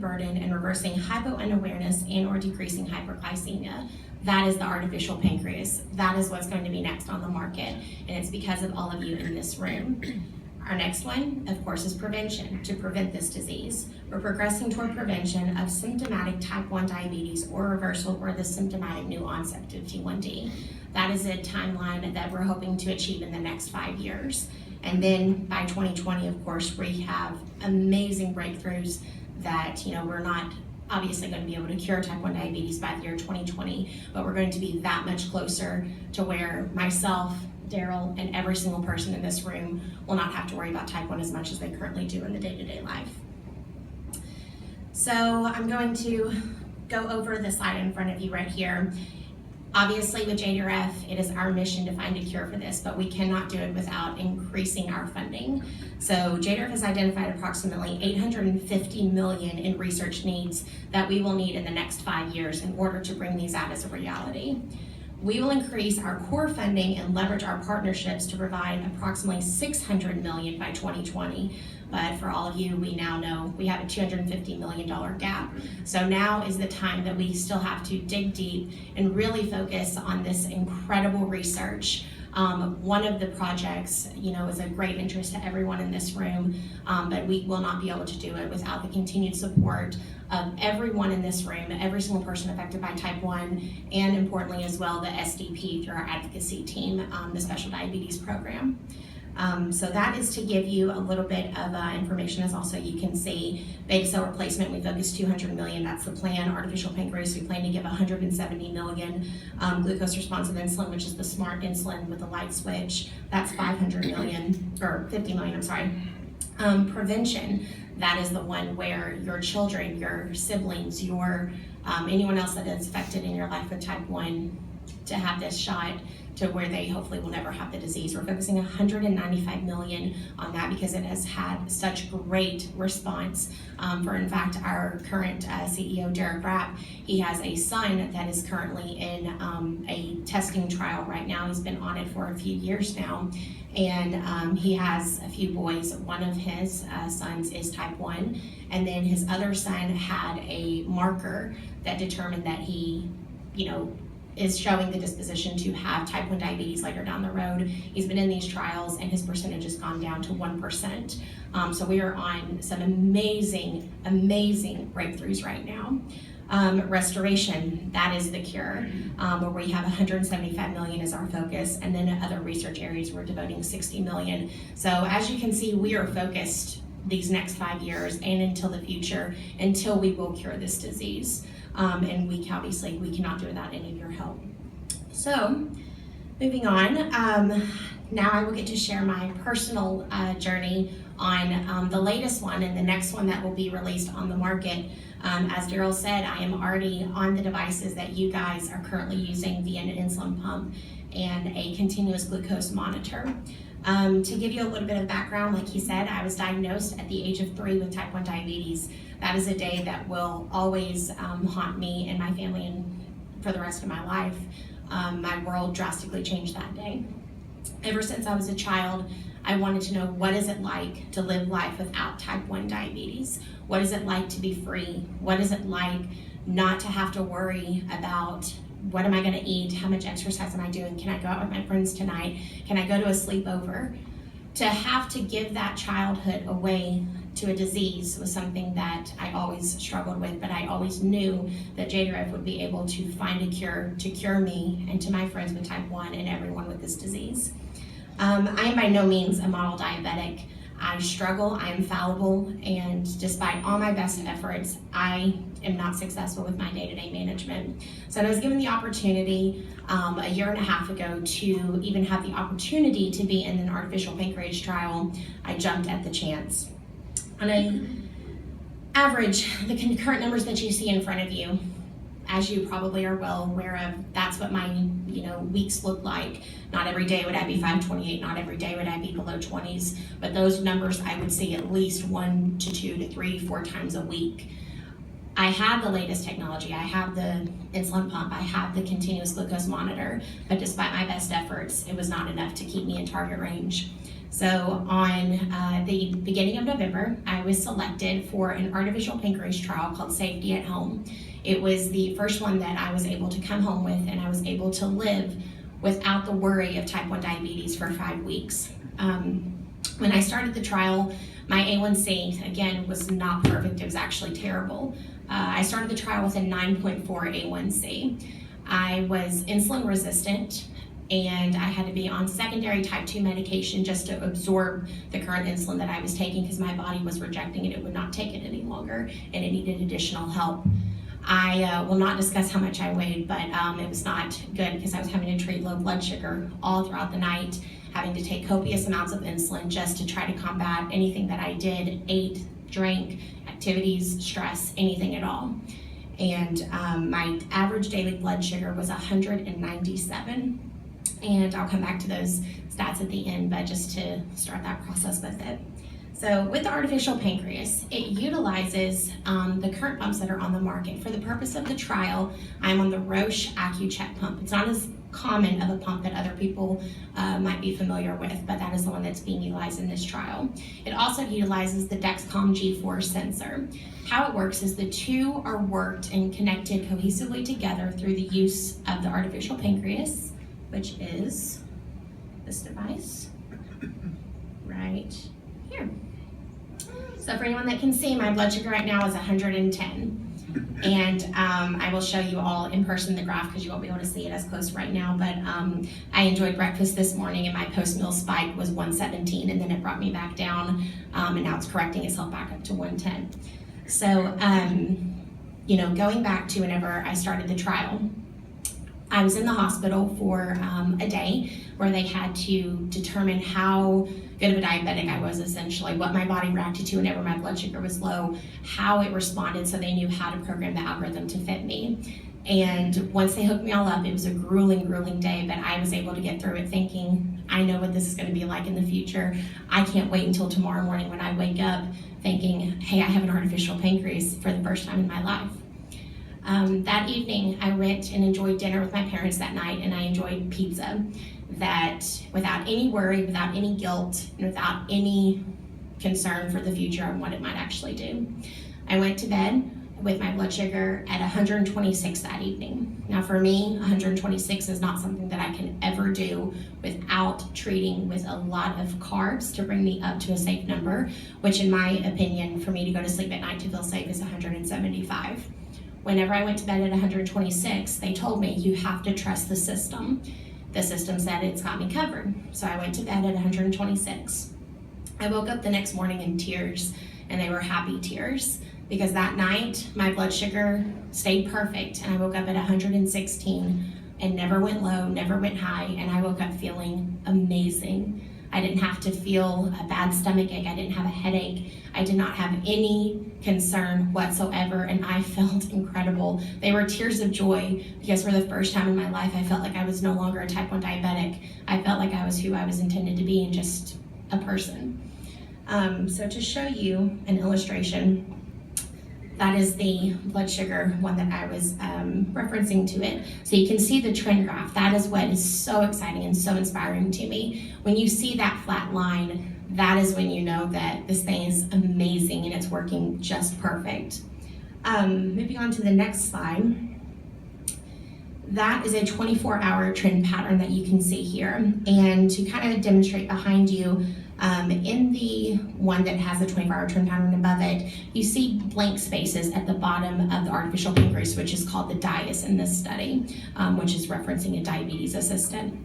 burden and reversing hypo-unawareness and or decreasing hyperglycemia. That is the artificial pancreas. That is what's going to be next on the market, and it's because of all of you in this room. Our next one, of course, is prevention, to prevent this disease. We're progressing toward prevention of symptomatic type 1 diabetes or reversal or the symptomatic new onset of T1D. That is a timeline that we're hoping to achieve in the next 5 years. And then by 2020, of course, we have amazing breakthroughs that, we're not obviously going to be able to cure type 1 diabetes by the year 2020, but we're going to be that much closer to where myself, Daryl, and every single person in this room will not have to worry about type 1 as much as they currently do in the day-to-day life. So I'm going to go over the slide in front of you right here. Obviously with JDRF, it is our mission to find a cure for this, but we cannot do it without increasing our funding. So JDRF has identified approximately $850 million in research needs that we will need in the next 5 years in order to bring these out as a reality. We will increase our core funding and leverage our partnerships to provide approximately $600 million by 2020. But for all of you, we now know we have a $250 million gap. So now is the time that we still have to dig deep and really focus on this incredible research. One of the projects, is a great interest to everyone in this room, but we will not be able to do it without the continued support of everyone in this room, every single person affected by type 1, and importantly as well, the SDP through our advocacy team, the Special Diabetes Program. So that is to give you a little bit of information. As also you can see, beta cell replacement, we focus $200 million, that's the plan. Artificial pancreas, we plan to give $170 million. Glucose responsive insulin, which is the smart insulin with the light switch, that's $500 million, or $50 million, I'm sorry. Prevention, that is the one where your children, your siblings, your anyone else that is affected in your life with type 1 to have this shot to where they hopefully will never have the disease. We're focusing $195 million on that because it has had such great response. In fact, our current CEO, Derek Rapp, he has a son that is currently in a testing trial right now. He's been on it for a few years now, and he has a few boys. One of his sons is type 1, and then his other son had a marker that determined that he, is showing the disposition to have type 1 diabetes later down the road. He's been in these trials and his percentage has gone down to 1%. So we are on some amazing, amazing breakthroughs right now. Restoration, that is the cure, where we have $175 million is our focus, and then in other research areas we're devoting $60 million. So as you can see, we are focused these next 5 years and until the future, until we will cure this disease. And we cannot do without any of your help. So, moving on, now I will get to share my personal journey on the latest one and the next one that will be released on the market. As Daryl said, I am already on the devices that you guys are currently using via an insulin pump and a continuous glucose monitor. To give you a little bit of background, like he said, I was diagnosed at the age of 3 with type 1 diabetes. That is a day that will always haunt me and my family and for the rest of my life. My world drastically changed that day. Ever since I was a child, I wanted to know, what is it like to live life without type 1 diabetes? What is it like to be free? What is it like not to have to worry about what am I gonna eat? How much exercise am I doing? Can I go out with my friends tonight? Can I go to a sleepover? To have to give that childhood away to a disease was something that I always struggled with, but I always knew that JDRF would be able to find a cure to cure me and to my friends with type 1 and everyone with this disease. I am by no means a model diabetic. I struggle, I am fallible, and despite all my best efforts, I am not successful with my day-to-day management. So I was given the opportunity a year and a half ago to even have the opportunity to be in an artificial pancreas trial. I jumped at the chance. On an average, the current numbers that you see in front of you, as you probably are well aware of, that's what my weeks look like. Not every day would I be 528, not every day would I be below 20s, but those numbers I would see at least 1 to 2 to 3, 4 times a week. I have the latest technology, I have the insulin pump, I have the continuous glucose monitor, but despite my best efforts, it was not enough to keep me in target range. So on the beginning of November, I was selected for an artificial pancreas trial called Safety at Home. It was the first one that I was able to come home with, and I was able to live without the worry of type 1 diabetes for 5 weeks. When I started the trial, my A1C, again, was not perfect. It was actually terrible. I started the trial with a 9.4 A1C. I was insulin resistant, and I had to be on secondary type 2 medication just to absorb the current insulin that I was taking because my body was rejecting it. It would not take it any longer, and it needed additional help. I will not discuss how much I weighed, but it was not good because I was having to treat low blood sugar all throughout the night, having to take copious amounts of insulin just to try to combat anything that I did, ate, drank, activities, stress, anything at all. And my average daily blood sugar was 197. And I'll come back to those stats at the end, but just to start that process with it. So with the artificial pancreas, it utilizes the current pumps that are on the market. For the purpose of the trial, I'm on the Roche AccuCheck pump. It's not as common of a pump that other people might be familiar with, but that is the one that's being utilized in this trial. It also utilizes the Dexcom G4 sensor. How it works is the two are worked and connected cohesively together through the use of the artificial pancreas, which is this device right here. So for anyone that can see, my blood sugar right now is 110. And I will show you all in person the graph because you won't be able to see it as close right now, but I enjoyed breakfast this morning and my post-meal spike was 117, and then it brought me back down, and now it's correcting itself back up to 110. So, you know, going back to whenever I started the trial, I was in the hospital for a day where they had to determine how good of a diabetic I was, essentially, what my body reacted to whenever my blood sugar was low, how it responded, so they knew how to program the algorithm to fit me. And once they hooked me all up, it was a grueling, grueling day, but I was able to get through it thinking, I know what this is going to be like in the future. I can't wait until tomorrow morning when I wake up thinking, hey, I have an artificial pancreas for the first time in my life. That evening, I went and enjoyed dinner with my parents that night, and I enjoyed pizza. That without any worry, without any guilt, and without any concern for the future and what it might actually do. I went to bed with my blood sugar at 126 that evening. Now for me, 126 is not something that I can ever do without treating with a lot of carbs to bring me up to a safe number, which in my opinion, for me to go to sleep at night to feel safe is 175. Whenever I went to bed at 126, they told me you have to trust the system. The system said it's got me covered. So I went to bed at 126. I woke up the next morning in tears, and they were happy tears because that night my blood sugar stayed perfect, and I woke up at 116 and never went low, never went high, and I woke up feeling amazing. I didn't have to feel a bad stomach ache. I didn't have a headache. I did not have any concern whatsoever, and I felt incredible. They were tears of joy because for the first time in my life, I felt like I was no longer a type 1 diabetic. I felt like I was who I was intended to be and just a person. So to show you an illustration, that is the blood sugar one that I was referencing to it. So you can see the trend graph. That is what is so exciting and so inspiring to me. When you see that flat line, that is when you know that this thing is amazing and it's working just perfect. Moving on to the next slide. That is a 24-hour trend pattern that you can see here. And to kind of demonstrate behind you, in the one that has a 24-hour trend pattern above it, you see blank spaces at the bottom of the artificial pancreas, which is called the dais in this study, which is referencing a diabetes assistant.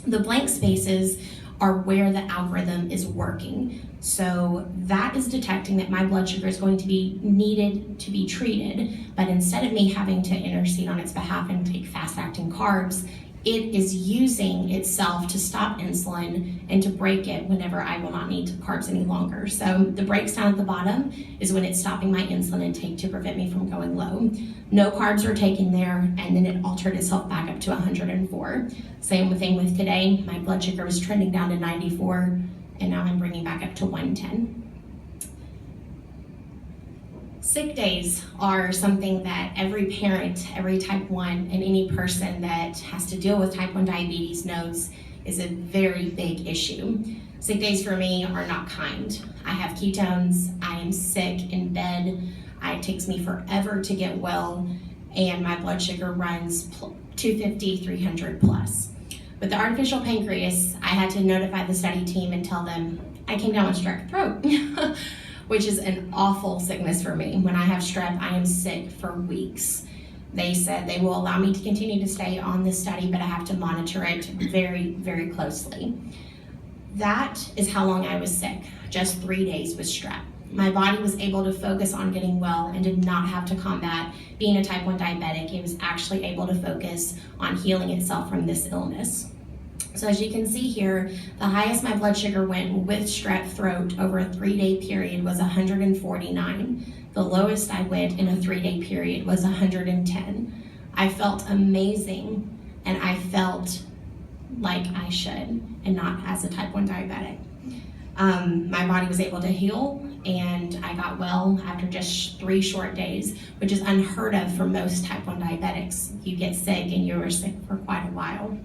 The blank spaces are where the algorithm is working. So that is detecting that my blood sugar is going to be needed to be treated, but instead of me having to intercede on its behalf and take fast-acting carbs, it is using itself to stop insulin and to break it whenever I will not need carbs any longer. So the breaks down at the bottom is when it's stopping my insulin intake to prevent me from going low. No carbs are taken there, and then it altered itself back up to 104. Same thing with today. My blood sugar was trending down to 94, and now I'm bringing back up to 110. Sick days are something that every parent, every type 1, and any person that has to deal with type 1 diabetes knows is a very big issue. Sick days for me are not kind. I have ketones, I am sick in bed, it takes me forever to get well, and my blood sugar runs 250, 300 plus. With the artificial pancreas, I had to notify the study team and tell them I came down with strep throat, which is an awful sickness for me. When I have strep, I am sick for weeks. They said they will allow me to continue to stay on this study, but I have to monitor it very, very closely. That is how long I was sick, just 3 days with strep. My body was able to focus on getting well and did not have to combat being a type 1 diabetic. It was actually able to focus on healing itself from this illness. So as you can see here, the highest my blood sugar went with strep throat over a 3-day period was 149. The lowest I went in a 3-day period was 110. I felt amazing, and I felt like I should, and not as a type 1 diabetic. My body was able to heal, and I got well after just 3 short days, which is unheard of for most type 1 diabetics. You get sick and you are sick for quite a while.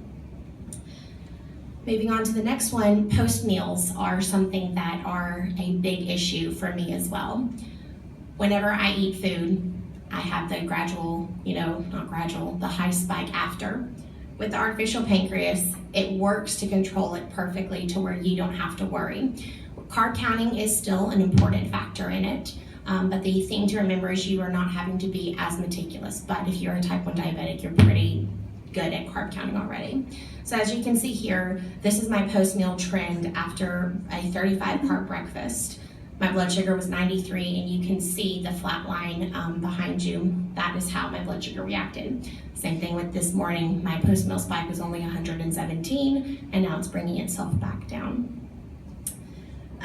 Moving on to the next one, post meals are something that are a big issue for me as well. Whenever I eat food, I have the the high spike after. With the artificial pancreas, it works to control it perfectly to where you don't have to worry. Carb counting is still an important factor in it, but the thing to remember is you are not having to be as meticulous. But if you're a type 1 diabetic, you're pretty good at carb counting already. So as you can see here, this is my post-meal trend after a 35 carb breakfast. My blood sugar was 93, and you can see the flat line behind you. That is how my blood sugar reacted. Same thing with this morning. My post-meal spike was only 117, and now it's bringing itself back down.